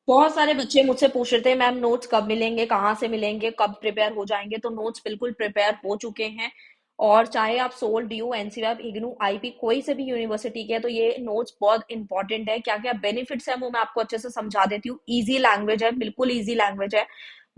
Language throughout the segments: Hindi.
बहुत सारे बच्चे मुझसे पूछ रहे थे मैम नोट्स कब मिलेंगे, कहाँ से मिलेंगे, कब प्रिपेयर हो जाएंगे। तो नोट्स बिल्कुल प्रिपेयर हो चुके हैं। और चाहे आप SOL, DU, NCR, IGNOU, IP कोई से भी यूनिवर्सिटी के हैं, तो ये नोट्स बहुत इंपॉर्टेंट है। क्या क्या बेनिफिट्स है वो मैं आपको अच्छे से समझा देती हूँ। इजी लैंग्वेज है, बिल्कुल इजी लैंग्वेज है।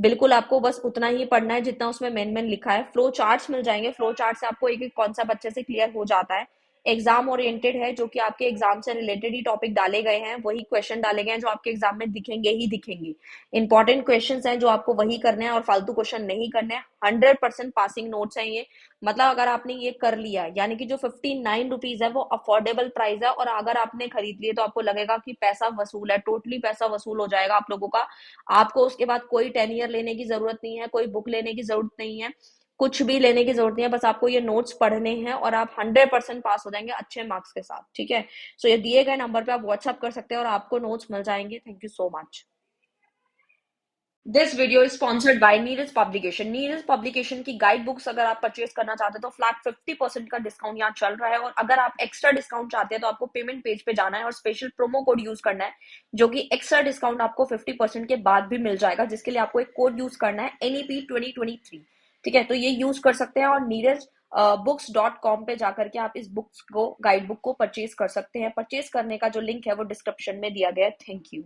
बिल्कुल आपको बस उतना ही पढ़ना है जितना उसमें मेन मेन लिखा है। फ्लो चार्ट्स मिल जाएंगे, फ्लो चार्ट से आपको एक एक कॉन्सेप्ट अच्छे से क्लियर हो जाता है। एग्जाम ओरिएंटेड है, जो कि आपके एग्जाम से रिलेटेड ही टॉपिक डाले गए हैं, वही क्वेश्चन डाले गए हैं जो आपके एग्जाम में दिखेंगे ही दिखेंगे। इंपॉर्टेंट क्वेश्चन हैं जो आपको वही करने हैं और फालतू क्वेश्चन नहीं करने हैं। 100% पासिंग नोट्स हैं ये। मतलब अगर आपने ये कर लिया, यानी कि जो 59 रुपीज है वो अफोर्डेबल प्राइस है, और अगर आपने खरीद लिए तो आपको लगेगा कि पैसा वसूल है, टोटली पैसा वसूल हो जाएगा आप लोगों का। आपको उसके बाद कोई टेनियर लेने की जरूरत नहीं है, कोई बुक लेने की जरूरत नहीं है, कुछ भी लेने की जरूरत नहीं है। बस आपको ये नोट्स पढ़ने हैं और आप 100% पास हो जाएंगे अच्छे मार्क्स के साथ। ठीक है। सो ये दिए गए नंबर पे आप व्हाट्सअप कर सकते हैं और आपको नोट्स मिल जाएंगे। Thank you so much. This video is sponsored by Neeraj publication. Neeraj publication की गाइड बुक्स अगर आप परचेज करना चाहते हैं तो फ्लैट 50% का डिस्काउंट यहाँ चल रहा है। और अगर आप एक्स्ट्रा डिस्काउंट चाहते हैं तो आपको पेमेंट पेज पे जाना है और स्पेशल प्रोमो कोड यूज करना है, जो कि एक्स्ट्रा डिस्काउंट आपको 50% के बाद भी मिल जाएगा, जिसके लिए आपको एक कोड यूज करना है NEP 2023। ठीक है, तो ये यूज कर सकते हैं। और नीरज books.com पे जाकर के आप इस बुक्स को, गाइड बुक को परचेज कर सकते हैं। परचेज करने का जो लिंक है वो डिस्क्रिप्शन में दिया गया है। Thank you.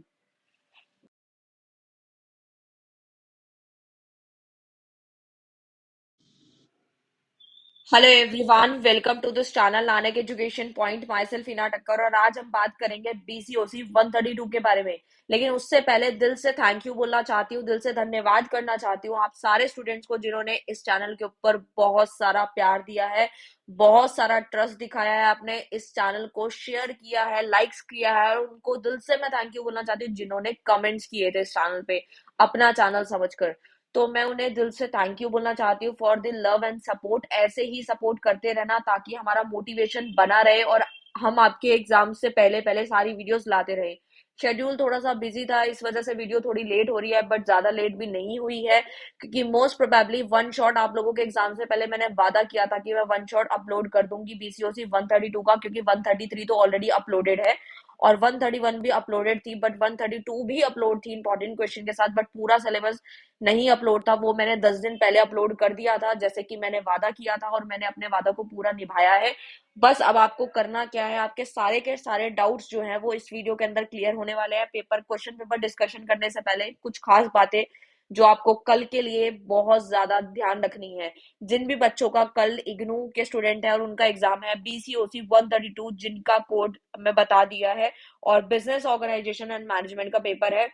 Hello everyone, welcome to this channel Nanak education point. Myself Ina Takkar, और आज हम बात करेंगे BCOC 132 के बारे में। लेकिन उससे पहले दिल से थैंक यू बोलना चाहती हूँ, दिल से धन्यवाद करना चाहती हूँ आप सारे स्टूडेंट्स को जिन्होंने इस चैनल के ऊपर बहुत सारा प्यार दिया है, बहुत सारा ट्रस्ट दिखाया है, आपने इस चैनल को शेयर किया है, लाइक्स किया है। और उनको दिल से मैं थैंक यू बोलना चाहती हूँ जिन्होंने कमेंट्स किए थे इस चैनल पे अपना चैनल समझकर। तो मैं उन्हें दिल से थैंक यू बोलना चाहती हूँ for the love and support. ऐसे ही सपोर्ट करते रहना ताकि हमारा मोटिवेशन बना रहे और हम आपके एग्जाम से पहले पहले सारी वीडियोस लाते रहे। शेड्यूल थोड़ा सा बिजी था, इस वजह से वीडियो थोड़ी लेट हो रही है, बट ज्यादा लेट भी नहीं हुई है, क्योंकि मोस्ट प्रोबेबली वन शॉट आप लोगों के एग्जाम से पहले मैंने वादा किया था कि मैं वन शॉट अपलोड कर दूंगी BCOC 132 का, क्योंकि 133 तो ऑलरेडी अपलोडेड है और 131 भी अपलोडेड थी, बट 132 भी अपलोड थी इंपॉर्टेंट क्वेश्चन के साथ। बट पूरा सिलेबस नहीं अपलोड था, वो मैंने 10 दिन पहले अपलोड कर दिया था, जैसे कि मैंने वादा किया था, और मैंने अपने वादा को पूरा निभाया है। बस अब आपको करना क्या है, आपके सारे के सारे डाउट्स जो हैं वो इस वीडियो के अंदर क्लियर होने वाले हैं। पेपर, क्वेश्चन पेपर डिस्कशन करने से पहले कुछ खास बातें जो आपको कल के लिए बहुत ज्यादा ध्यान रखनी है। जिन भी बच्चों का कल इग्नू के स्टूडेंट है और उनका एग्जाम है BCOC 132, जिनका कोड मैं बता दिया है, और बिजनेस ऑर्गेनाइजेशन एंड मैनेजमेंट का पेपर है।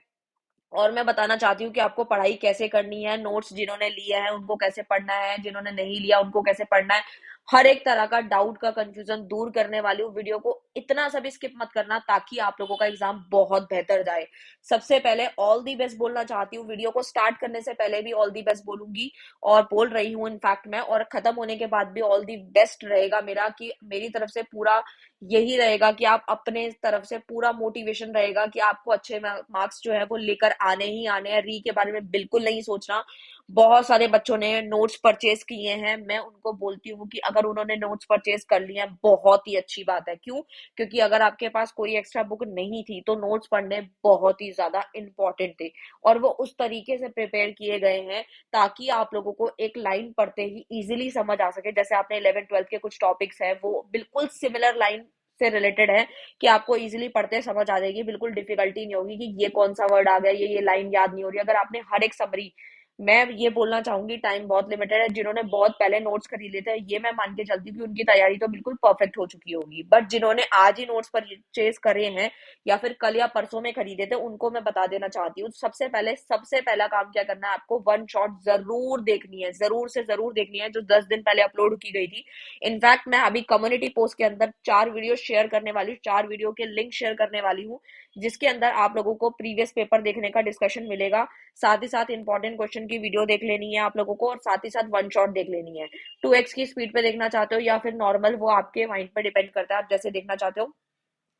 और मैं बताना चाहती हूँ कि आपको पढ़ाई कैसे करनी है, नोट्स जिन्होंने लिए हैं उनको कैसे पढ़ना है, जिन्होंने नहीं लिया उनको कैसे पढ़ना है। हर एक तरह का डाउट का कंफ्यूजन दूर करने वाली हूँ। वीडियो को इतना सा भी स्किप मत करना ताकि आप लोगों का एग्जाम बहुत बेहतर जाए। सबसे पहले ऑल दी बेस्ट बोलना चाहती हूँ। वीडियो को स्टार्ट करने से पहले भी ऑल दी बेस्ट बोलूंगी और बोल रही हूँ इनफैक्ट मैं, और खत्म होने के बाद भी ऑल दी बेस्ट रहेगा मेरा, कि मेरी तरफ से पूरा यही रहेगा कि आप अपने तरफ से पूरा मोटिवेशन रहेगा कि आपको अच्छे मार्क्स जो है वो लेकर आने ही आने हैं। री के बारे में बिल्कुल नहीं सोचना। बहुत सारे बच्चों ने नोट्स परचेज किए हैं, मैं उनको बोलती हूँ कि अगर उन्होंने नोट्स परचेज कर लिए हैं बहुत ही अच्छी बात है। क्यों? क्योंकि अगर आपके पास कोई एक्स्ट्रा बुक नहीं थी तो नोट्स पढ़ने बहुत ही ज्यादा इंपॉर्टेंट थे, और वो उस तरीके से प्रिपेयर किए गए हैं ताकि आप लोगों को एक लाइन पढ़ते ही इजीली समझ आ सके। जैसे आपने 11th 12th के कुछ टॉपिक्स हैं वो बिल्कुल सिमिलर लाइन से रिलेटेड है, कि आपको इजीली पढ़ते समझ आ जाएगी, बिल्कुल डिफिकल्टी नहीं होगी कि ये कौन सा वर्ड आ गया, ये लाइन याद नहीं हो रही। अगर आपने हर एक समरी, मैं ये बोलना चाहूंगी टाइम बहुत लिमिटेड है, जिन्होंने बहुत पहले नोट्स खरीद लेते हैं ये मैं मान के चलती हूँ कि उनकी तैयारी तो बिल्कुल परफेक्ट हो चुकी होगी। बट जिन्होंने आज ही नोट्स परचेज करे हैं या फिर कल या परसों में खरीदे थे, उनको मैं बता देना चाहती हूँ सबसे पहले, सबसे पहला काम क्या करना है आपको, वन शॉट जरूर देखनी है, जरूर से जरूर देखनी है, जो 10 दिन पहले अपलोड की गई थी। इनफैक्ट मैं अभी कम्युनिटी पोस्ट के अंदर 4 वीडियो शेयर करने वाली हूँ, 4 वीडियो के लिंक शेयर करने वाली हूँ, जिसके अंदर आप लोगों को प्रीवियस पेपर देखने का डिस्कशन मिलेगा। साथ ही साथ इंपॉर्टेंट क्वेश्चन की वीडियो देख लेनी है आप लोगों को, और साथ ही साथ वन शॉट देख लेनी है। 2x की स्पीड पे देखना चाहते हो या फिर नॉर्मल, वो आपके माइंड पर डिपेंड करता है, आप जैसे देखना चाहते हो।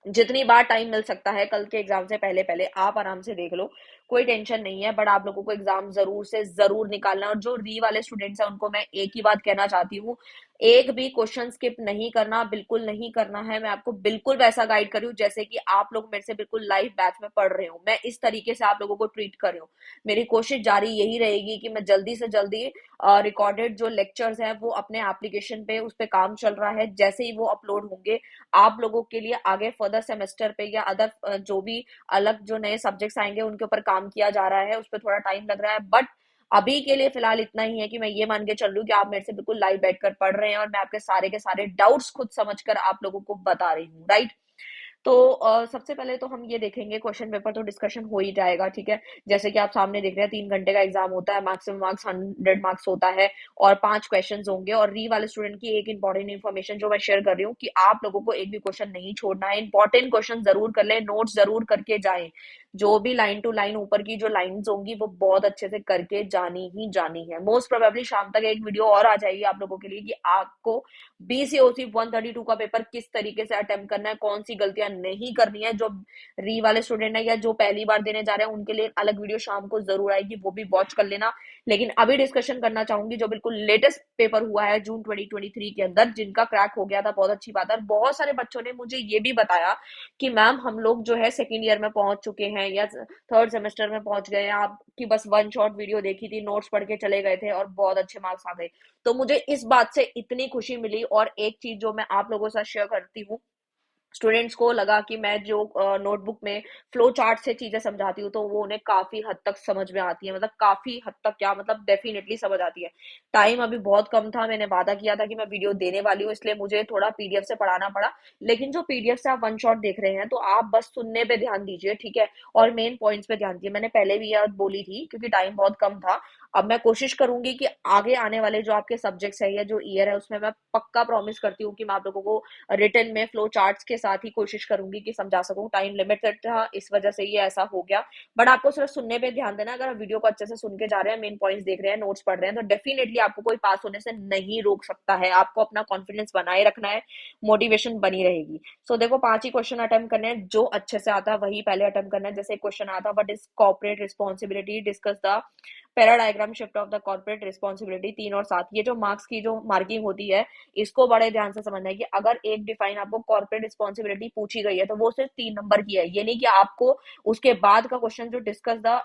जितनी बार टाइम मिल सकता है कल के एग्जाम से पहले पहले आप आराम से देख लो, कोई टेंशन नहीं है। बट आप लोगों को एग्जाम जरूर से जरूर निकालना है। और जो री वाले स्टूडेंट्स हैं उनको मैं एक ही बात कहना चाहती हूँ, एक भी क्वेश्चन स्किप नहीं करना, बिल्कुल नहीं करना है। मैं आपको बिल्कुल वैसा गाइड कर रही हूँ जैसे कि आप लोग मेरे से बिल्कुल लाइव बैच में पढ़ रहे हो। मैं इस तरीके से आप लोगों को ट्रीट कर रही हूँ। मेरी कोशिश जारी यही रहेगी कि मैं जल्दी से जल्दी रिकॉर्डेड जो लेक्चर्स हैं वो अपने एप्लीकेशन पे उस पे काम चल रहा है, जैसे ही वो अपलोड होंगे आप लोगों के लिए आगे फर्दर सेमेस्टर पे या अदर जो भी अलग जो नए सब्जेक्ट्स आएंगे उनके ऊपर काम किया जा रहा है। उस पर थोड़ा टाइम लग रहा है, बट अभी के लिए फिलहाल इतना ही है कि मैं ये मान के चल रही हूँ कि आप मेरे से बिल्कुल लाइव बैठकर पढ़ रहे हैं और मैं आपके सारे के सारे डाउट्स खुद समझकर आप लोगों को बता रही हूँ, राइट। तो सबसे पहले तो हम ये देखेंगे, क्वेश्चन पेपर तो डिस्कशन हो ही जाएगा, ठीक है। जैसे कि आप सामने देख रहे हैं 3 घंटे का एग्जाम होता है, मैक्सिमम मार्क्स 100 मार्क्स होता है और 5 क्वेश्चंस होंगे। और री वाले स्टूडेंट की एक इंपॉर्टेंट इन्फॉर्मेशन जो मैं शेयर कर रही हूँ कि आप लोगों को एक भी क्वेश्चन नहीं छोड़ना है, इंपॉर्टेंट क्वेश्चन जरूर कर ले, नोट जरूर करके जाएं। जो भी लाइन टू लाइन ऊपर की जो लाइंस होंगी वो बहुत अच्छे से करके जानी ही जानी है। मोस्ट प्रोबेबली शाम तक एक वीडियो और आ जाएगी आप लोगों के लिए कि आपको बीसीओसी 132 का पेपर किस तरीके से अटेम्प्ट करना है, कौन सी गलतियां नहीं करनी है। जो री वाले स्टूडेंट है या जो पहली बार देने जा रहे हैं उनके लिए अलग वीडियो शाम को जरूर आएगी, वो भी वॉच कर लेना। लेकिन अभी डिस्कशन करना चाहूंगी जो बिल्कुल लेटेस्ट पेपर हुआ है जून 2023 के अंदर, जिनका क्रैक हो गया था, बहुत अच्छी बात है। बहुत सारे बच्चों ने मुझे ये भी बताया कि मैम हम लोग जो है सेकेंड ईयर में पहुंच चुके हैं या थर्ड सेमेस्टर में पहुंच गए हैं, आपकी बस वन शॉट वीडियो देखी थी, नोट्स पढ़ के चले गए थे और बहुत अच्छे मार्क्स आ गए। तो मुझे इस बात से इतनी खुशी मिली। और एक चीज जो मैं आप लोगों के साथ शेयर करती हूँ, स्टूडेंट्स को लगा कि मैं जो नोटबुक में फ्लो चार्ट से चीजें समझाती हूँ तो वो उन्हें काफी हद तक समझ में आती है, मतलब काफी हद तक क्या, मतलब डेफिनेटली समझ आती है। टाइम अभी बहुत कम था, मैंने वादा किया था कि मैं वीडियो देने वाली हूँ, इसलिए मुझे थोड़ा पीडीएफ से पढ़ाना पड़ा। लेकिन जो पीडीएफ से आप वन शॉट देख रहे हैं तो आप बस सुनने पे ध्यान दीजिए, ठीक है, और मेन पॉइंट्स पे ध्यान दीजिए। मैंने पहले भी यह बोली थी क्योंकि टाइम बहुत कम था। अब मैं कोशिश करूंगी कि आगे आने वाले जो आपके सब्जेक्ट्स है या जो ईयर है उसमें मैं पक्का प्रॉमिस करती हूँ कि मैं आप लोगों को रिटर्न में फ्लो चार्ट्स के साथ ही कोशिश करूंगी कि समझा सकूं। टाइम लिमिटेड था, इस वजह से ये ऐसा हो गया। बट आपको सिर्फ सुनने पे ध्यान देना। अगर आप वीडियो को अच्छे से सुन के जा रहे हैं, मेन पॉइंट्स देख रहे हैं, नोट्स पढ़ रहे हैं, तो डेफिनेटली आपको कोई पास होने से नहीं रोक सकता है। आपको अपना कॉन्फिडेंस बनाए रखना है, मोटिवेशन बनी रहेगी। सो देखो 5 ही क्वेश्चन अटेम्प्ट करने हैं, जो अच्छे से आता है वही पहले अटेम्प्ट करना है। जैसे क्वेश्चन आता है, what is corporate responsibility, discuss the paradigm shift of the corporate responsibility. 3 और 7 ये जो मार्क्स की जो मार्किंग होती है, इसको बड़े ध्यान से समझना है कि अगर एक डिफाइन आपको कॉर्पोरेट रिस्पॉन्सिबिलिटी पूछी गई है तो वो सिर्फ 3 नंबर की है। ये नहीं कि आपको उसके बाद का क्वेश्चन जो डिस्कस द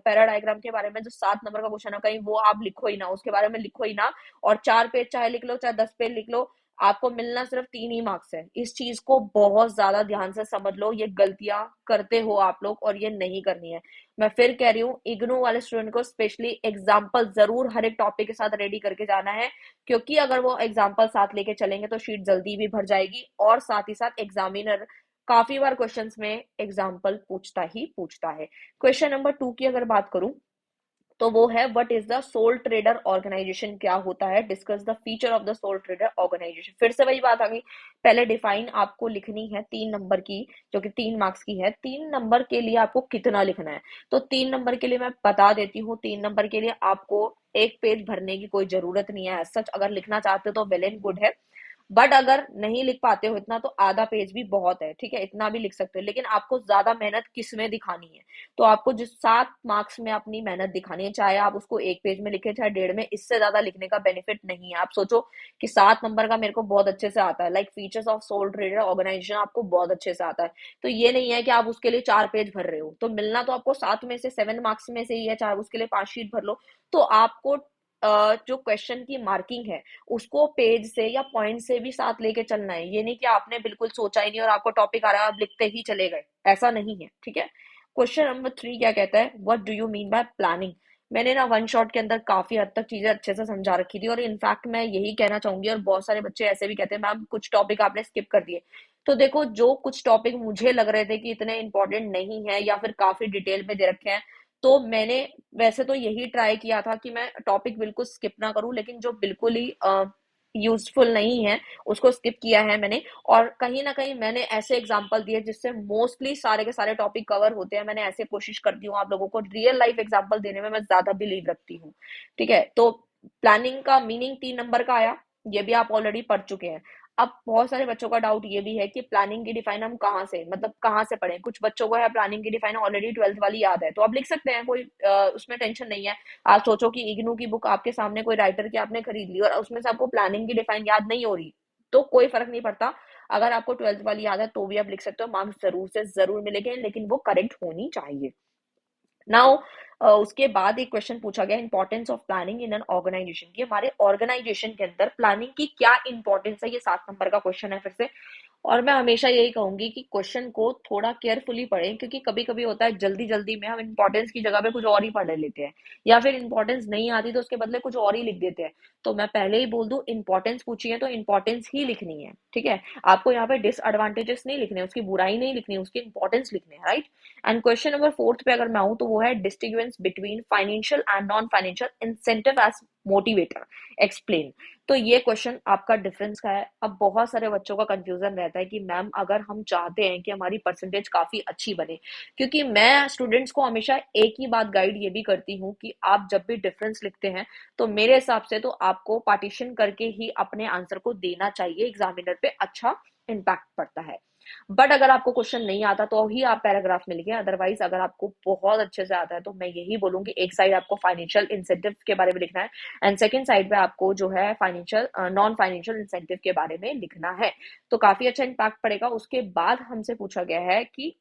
पैराडायग्राम के बारे में जो 7 नंबर का क्वेश्चन है, कहीं वो आप लिखो ही ना, उसके बारे में लिखो ही ना। और 4 पेज चाहे लिख लो चाहे 10 पेज लिख लो, आपको मिलना सिर्फ 3 ही मार्क्स है। इस चीज को बहुत ज्यादा ध्यान से समझ लो, ये गलतियां करते हो आप लोग और ये नहीं करनी है। मैं फिर कह रही हूँ, इग्नू वाले स्टूडेंट को स्पेशली एग्जाम्पल जरूर हर एक टॉपिक के साथ रेडी करके जाना है, क्योंकि अगर वो एग्जाम्पल साथ लेके चलेंगे तो शीट जल्दी भी भर जाएगी। और साथ ही साथ एग्जामिनर काफी बार क्वेश्चंस में एग्जाम्पल पूछता ही पूछता है। क्वेश्चन नंबर 2 की अगर बात करूं तो वो है, what is the sole trader organisation, क्या होता है, discuss the feature of the sole trader organisation. फिर से वही बात आ गई, पहले डिफाइन आपको लिखनी है 3 नंबर की, जो कि 3 मार्क्स की है। 3 नंबर के लिए आपको कितना लिखना है, तो 3 नंबर के लिए मैं बता देती हूँ। 3 नंबर के लिए आपको एक पेज भरने की कोई जरूरत नहीं है। सच अगर लिखना चाहते हो तो वेल एंड गुड है, बट अगर नहीं लिख पाते हो इतना तो आधा पेज भी बहुत है, ठीक है, इतना भी लिख सकते हो। लेकिन आपको ज्यादा मेहनत किस में दिखानी है, तो आपको जिस 7 मार्क्स में अपनी मेहनत दिखानी है, चाहे आप उसको एक पेज में लिखे चाहे 1.5 में, इससे ज्यादा लिखने का बेनिफिट नहीं है। आप सोचो कि 7 नंबर का मेरे को बहुत अच्छे से आता है, like features of sole trader organisation आपको बहुत अच्छे से आता है, तो ये नहीं है कि आप उसके लिए 4 पेज भर रहे हो। तो मिलना तो आपको 7 में से 7 मार्क्स में से ही है, चाहे उसके लिए 5 शीट भर लो। तो आपको जो क्वेश्चन की मार्किंग है उसको पेज से या पॉइंट से भी साथ लेके चलना है। ये नहीं कि आपने बिल्कुल सोचा ही नहीं और आपको टॉपिक आ रहा है आप लिखते ही चले गए, ऐसा नहीं है, ठीक है। क्वेश्चन नंबर 3 क्या कहता है, what do you mean by planning. मैंने ना वन शॉट के अंदर काफी हद तक चीजें अच्छे से समझा रखी थी, और इनफैक्ट मैं यही कहना चाहूंगी, और बहुत सारे बच्चे ऐसे भी कहते हैं मैम कुछ टॉपिक आपने स्किप कर दिए। तो देखो, जो कुछ टॉपिक मुझे लग रहे थे कि इतने इंपॉर्टेंट नहीं है या फिर काफी डिटेल में दे रखे हैं, तो मैंने वैसे तो यही ट्राई किया था कि मैं टॉपिक बिल्कुल स्किप ना करूं, लेकिन जो बिल्कुल ही यूजफुल नहीं है उसको स्किप किया है मैंने। और कहीं ना कहीं मैंने ऐसे एग्जांपल दिए जिससे मोस्टली सारे के सारे टॉपिक कवर होते हैं। मैंने ऐसे कोशिश करती हूँ आप लोगों को रियल लाइफ एग्जांपल देने में मैं ज्यादा बिलीव रखती हूँ, ठीक है। तो प्लानिंग का मीनिंग 3 नंबर का आया, ये भी आप ऑलरेडी पढ़ चुके हैं। अब बहुत सारे बच्चों का डाउट ये भी है कि प्लानिंग की डिफाइन हम कहाँ से, मतलब कहाँ से पढ़ें। कुछ बच्चों को है प्लानिंग की डिफाइन ऑलरेडी 12th वाली याद है, तो आप लिख सकते हैं, कोई उसमें टेंशन नहीं है। आप सोचो कि इग्नू की बुक आपके सामने कोई राइटर की आपने खरीद ली और उसमें से आपको प्लानिंग की डिफाइन याद नहीं हो रही, तो कोई फर्क नहीं पड़ता। अगर आपको 12th वाली याद है तो भी आप लिख सकते हो, मार्क्स जरूर से जरूर मिलेंगे, लेकिन वो करेक्ट होनी चाहिए। नाउ उसके बाद एक क्वेश्चन पूछा गया, importance of planning in an organisation, की हमारे ऑर्गेनाइजेशन के अंदर प्लानिंग की क्या इंपॉर्टेंस है। ये 7 नंबर का क्वेश्चन है फिर से। और मैं हमेशा यही कहूंगी कि क्वेश्चन को थोड़ा केयरफुली पढ़ें, क्योंकि कभी कभी होता है जल्दी जल्दी में हम इंपॉर्टेंस की जगह पे कुछ और ही पढ़ लेते हैं, या फिर इंपॉर्टेंस नहीं आती तो उसके बदले कुछ और ही लिख देते हैं। तो मैं पहले ही बोल दूं, इंपॉर्टेंस पूछी है तो इंपॉर्टेंस ही लिखनी है, ठीक है। आपको यहाँ पे डिसएडवांटेजेस नहीं लिखने, उसकी बुराई नहीं लिखनी, उसकी इंपॉर्टेंस लिखने हैं, राइट। एंड क्वेश्चन नंबर 4 पे अगर मैं आऊं तो वो है distinguish between financial and non financial incentive as motivator, explain. तो ये क्वेश्चन आपका डिफरेंस का है। अब बहुत सारे बच्चों का कंफ्यूजन रहता है कि मैम अगर हम चाहते हैं कि हमारी परसेंटेज काफी अच्छी बने, क्योंकि मैं स्टूडेंट्स को हमेशा एक ही बात गाइड ये भी करती हूँ कि आप जब भी डिफरेंस लिखते हैं तो मेरे हिसाब से तो आपको पार्टीशन करके ही अपने आंसर को देना चाहिए, एग्जामिनर पे अच्छा इम्पैक्ट पड़ता है। बट अगर आपको क्वेश्चन नहीं आता तो ही आप पैराग्राफ में लिखें, अदरवाइज अगर आपको बहुत अच्छे से आता है तो मैं यही बोलूंगी, एक साइड आपको फाइनेंशियल इंसेंटिव के बारे में लिखना है एंड सेकंड साइड पे आपको जो है फाइनेंशियल नॉन फाइनेंशियल इंसेंटिव के बारे में लिखना है। तो काफी अच्छा इम्पैक्ट पड़ेगा। उसके बाद हमसे पूछा गया है कि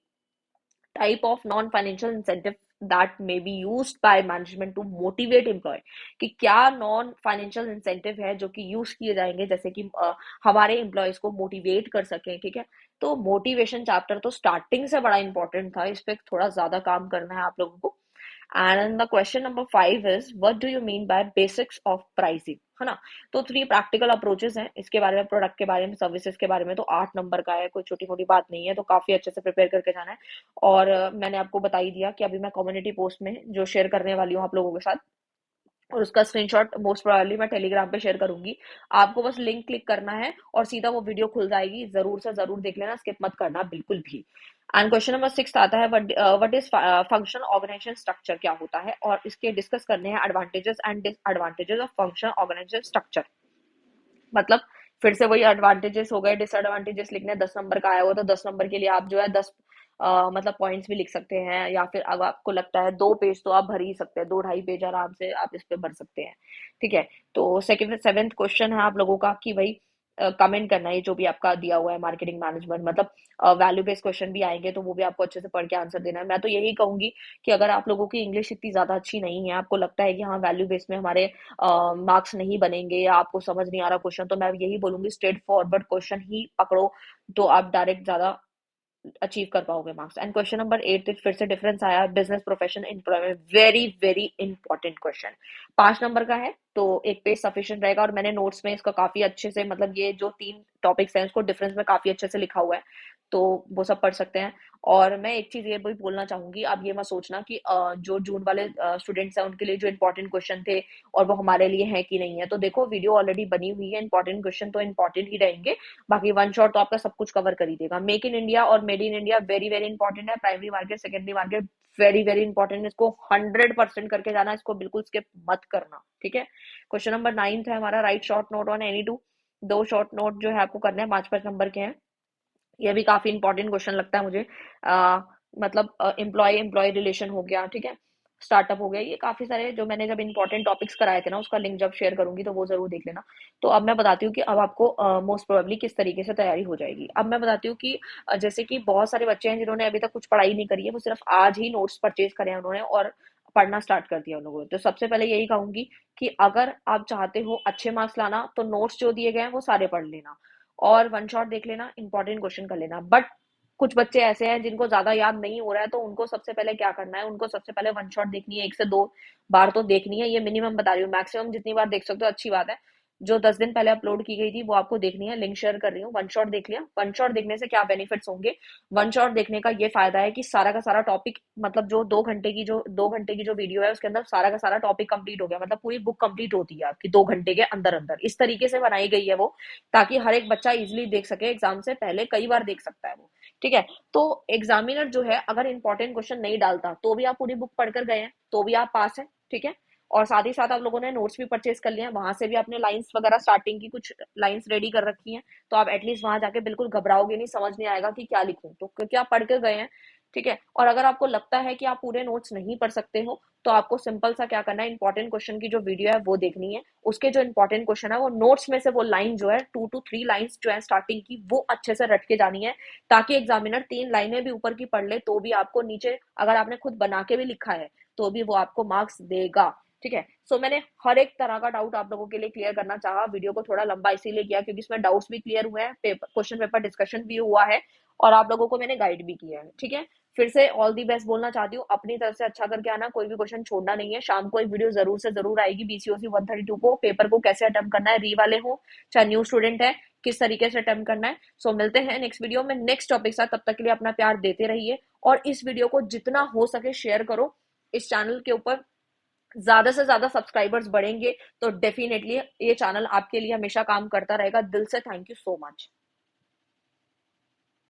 type of non financial incentive that may be used by management to motivate employ, कि क्या नॉन फाइनेंशियल इंसेंटिव है जो कि यूज किए जाएंगे जैसे कि हमारे एम्प्लॉयज को मोटिवेट कर सके, ठीक है। तो मोटिवेशन चैप्टर तो स्टार्टिंग से बड़ा इंपॉर्टेंट था, इस पे थोड़ा ज्यादा काम करना है आप लोगों को। And the question number 5 is what do you mean by basics of pricing, है ना। तो 3 प्रैक्टिकल अप्रोचेस हैं इसके बारे में, प्रोडक्ट के बारे में, सर्विसेज के बारे में। तो 8 नंबर का है, कोई छोटी मोटी बात नहीं है, तो काफी अच्छे से प्रिपेयर करके जाना है। और मैंने आपको बता ही दिया कि अभी मैं कम्युनिटी पोस्ट में जो शेयर करने वाली हूँ आप लोगों के साथ, और उसका स्क्रीनशॉट मोस्ट प्रोबेबली मैं टेलीग्राम पे शेयर करूंगी। आपको बस लिंक क्लिक करना है और सीधा वो वीडियो खुल जाएगी, जरूर से जरूर देख लेना, स्किप मत करना बिल्कुल भी। एंड क्वेश्चन नंबर 6 आता है, what is function organisation structure, क्या होता है, और इसके डिस्कस करने हैं advantages and disadvantages of function organisation structure. मतलब फिर से वही एडवांटेजेस हो गए, डिसएडवांटेजेस लिखने 10 नंबर का आया हुआ, तो 10 नंबर के लिए आप जो है 10 मतलब पॉइंट्स भी लिख सकते हैं, या फिर अगर आपको लगता है 2 पेज तो आप भर ही सकते हैं, 2 ढाई पेज आराम से आप इस पे भर सकते हैं, ठीक है। तो सेकंड 7th क्वेश्चन है आप लोगों का कि भाई कमेंट करना है जो भी आपका दिया हुआ है मार्केटिंग मैनेजमेंट, मतलब वैल्यू बेस्ड क्वेश्चन भी आएंगे तो वो भी आपको अच्छे से पढ़ के आंसर देना है। मैं तो यही कहूंगी कि अगर आप लोगों की इंग्लिश इतनी ज्यादा अच्छी नहीं है, आपको लगता है कि हाँ वैल्यू बेस्ड में हमारे मार्क्स नहीं बनेंगे या आपको समझ नहीं आ रहा क्वेश्चन, तो मैं यही बोलूंगी स्ट्रेट फॉरवर्ड क्वेश्चन ही पकड़ो, तो आप डायरेक्ट ज्यादा अचीव कर पाओगे मार्क्स। एंड क्वेश्चन नंबर 8 फिर से डिफरेंस आया, business profession employment, very very important question, 5 number का है, तो एक पेज सफिशिएंट रहेगा। और मैंने नोट्स में इसका काफी अच्छे से, मतलब ये जो 3 टॉपिक्स हैं उसको डिफरेंस में काफी अच्छे से लिखा हुआ है, तो वो सब पढ़ सकते हैं। और मैं एक चीज ये भी बोलना चाहूंगी, आप ये मत सोचना कि जो जून वाले स्टूडेंट्स हैं उनके लिए जो इंपॉर्टेंट क्वेश्चन थे और वो हमारे लिए है कि नहीं है। तो देखो वीडियो ऑलरेडी बनी हुई है, इंपॉर्टेंट क्वेश्चन तो इंपॉर्टेंट ही रहेंगे, बाकी वन शॉट तो आपका सब कुछ कवर कर ही देगा। मेक इन इंडिया और made in India very very important है, primary market secondary market very very important, इसको 100% करके जाना, इसको बिल्कुल स्किप मत करना, ठीक है। क्वेश्चन नंबर 9 है हमारा, right short note on any two, 2 short note जो है आपको करने हैं, 5-5 नंबर के हैं। ये भी काफी इंपॉर्टेंट क्वेश्चन लगता है मुझे। आ, मतलब एम्प्लॉय एम्प्लॉय रिलेशन हो गया, ठीक है, स्टार्टअप हो गया, ये काफी सारे जो मैंने जब इंपॉर्टेंट टॉपिक्स कराए थे ना, उसका लिंक जब शेयर करूंगी तो वो जरूर देख लेना। तो अब मैं बताती हूँ कि अब आपको मोस्ट प्रोबेबली किस तरीके से तैयारी हो जाएगी। अब मैं बताती हूँ कि जैसे कि बहुत सारे बच्चे हैं जिन्होंने अभी तक कुछ पढ़ाई नहीं करी है, वो सिर्फ आज ही नोट्स परचेज करे हैं उन्होंने और पढ़ना स्टार्ट कर दिया उन लोगों ने। तो सबसे पहले यही कहूंगी कि अगर आप चाहते हो अच्छे मार्क्स लाना तो नोट्स जो दिए गए हैं वो सारे पढ़ लेना और वन शॉट देख लेना, इंपॉर्टेंट क्वेश्चन कर लेना। बट कुछ बच्चे ऐसे हैं जिनको ज्यादा याद नहीं हो रहा है, तो उनको सबसे पहले क्या करना है, उनको सबसे पहले वन शॉट देखनी है, 1 से 2 बार तो देखनी है, ये मिनिमम बता रही हूँ, मैक्सिमम जितनी बार देख सकते हो अच्छी बात है। जो 10 दिन पहले अपलोड की गई थी वो आपको देखनी है, लिंक शेयर कर रही हूँ। वन शॉट देख लिया, वन शॉट देखने से क्या बेनिफिट्स होंगे, वन शॉट देखने का ये फायदा है कि सारा का सारा टॉपिक, मतलब जो 2 घंटे की जो वीडियो है उसके अंदर सारा का सारा टॉपिक कंप्लीट हो गया, मतलब पूरी बुक कंप्लीट होती है आपकी 2 घंटे के अंदर अंदर, इस तरीके से बनाई गई है वो, ताकि हर एक बच्चा इजिली देख सके, एग्जाम से पहले कई बार देख सकता है वो, ठीक है। तो एग्जामिनर जो है अगर इंपॉर्टेंट क्वेश्चन नहीं डालता तो भी आप पूरी बुक पढ़कर गए हैं तो भी आप पास है, ठीक है। और साथ ही साथ आप लोगों ने नोट्स भी परचेज कर लिए हैं, वहां से भी आपने लाइंस वगैरह स्टार्टिंग की कुछ लाइंस रेडी कर रखी हैं, तो आप एटलीस्ट वहां जाके बिल्कुल घबराओगे नहीं, समझ नहीं आएगा कि क्या लिखूं, तो क्योंकि आप पढ़ के गए हैं। ठीक है, और अगर आपको लगता है कि आप पूरे नोट्स नहीं पढ़ सकते हो, तो आपको सिंपल सा क्या करना है, इंपॉर्टेंट क्वेश्चन की जो वीडियो है वो देखनी है। उसके जो इंपॉर्टेंट क्वेश्चन है वो नोट्स में से वो लाइन जो है 2 to 3 लाइंस जो है स्टार्टिंग की, वो अच्छे से रट के जानी है, ताकि एग्जामिनर 3 लाइनें भी ऊपर की पढ़ ले तो भी आपको नीचे, अगर आपने खुद बना के भी लिखा है तो भी वो आपको मार्क्स देगा। ठीक है, सो मैंने हर एक तरह का डाउट आप लोगों के लिए क्लियर करना चाहा, वीडियो को थोड़ा लंबा इसीलिए किया क्योंकि इसमें डाउट्स भी क्लियर हुए हैं, क्वेश्चन पेपर डिस्कशन भी हुआ है, और आप लोगों को मैंने गाइड भी किया है। ठीक है, फिर से ऑल दी बेस्ट बोलना चाहती हूँ, अपनी तरफ से अच्छा करके आना, कोई भी क्वेश्चन छोड़ना नहीं है। शाम को एक वीडियो जरूर से जरूर आएगी बीसीओसी 132 को, पेपर को कैसे अटेम्प्ट करना है, री वाले हो चाहे न्यू स्टूडेंट है, किस तरीके से अटेम्प्ट करना है। सो मिलते हैं नेक्स्ट वीडियो में नेक्स्ट टॉपिक साथ, तब तक के लिए अपना प्यार देते रहिए, और इस वीडियो को जितना हो सके शेयर करो। इस चैनल के ऊपर ज्यादा से ज्यादा सब्सक्राइबर्स बढ़ेंगे तो डेफिनेटली ये चैनल आपके लिए हमेशा काम करता रहेगा। दिल से थैंक यू सो मच।